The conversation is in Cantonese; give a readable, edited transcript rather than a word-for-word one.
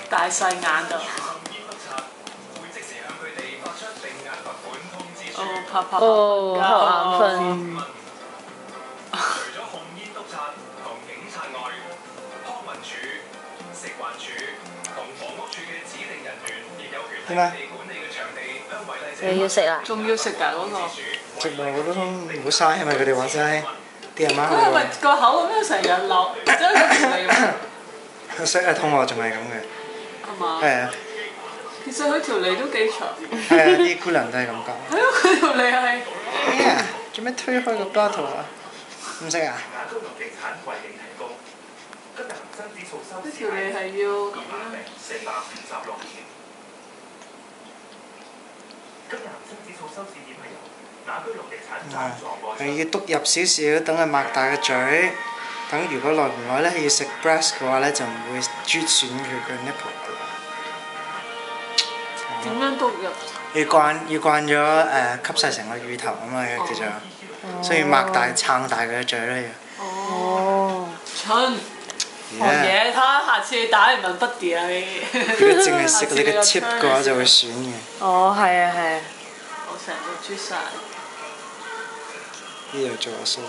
大細眼度。哦，拍拍哦，瞓瞌眼瞓。點啊？你要食啦？仲要食㗎嗰個？食埋我都唔好嘥，係咪佢哋話齋？啲阿媽佢係咪話個口咁樣成日流，即係條脷咁？識啊，痛我仲係咁嘅。係嘛？係啊，其實佢條脷都幾長。係啊，啲姑娘都係咁講。係咯，佢條脷係。咩啊？做咩推開個 bottle 啊？唔識啊？呢條脷係要咁樣。係要篤入少少，等佢擘大個嘴。等如果耐唔耐咧，要食 breast 嘅話咧，就唔會啜損佢個 nipple 㗎啦。點樣篤入？要慣咗吸晒成個乳頭啊嘛，叫做，所以擘大撐大佢個嘴咧要。哦。蠢。學嘢，睇下下次你打嚟問 Buddy 啊你。如果淨係食你個 tip 嘅話，就會損嘅。哦，係啊，係啊。我成日都啜晒。呢度做阿蘇。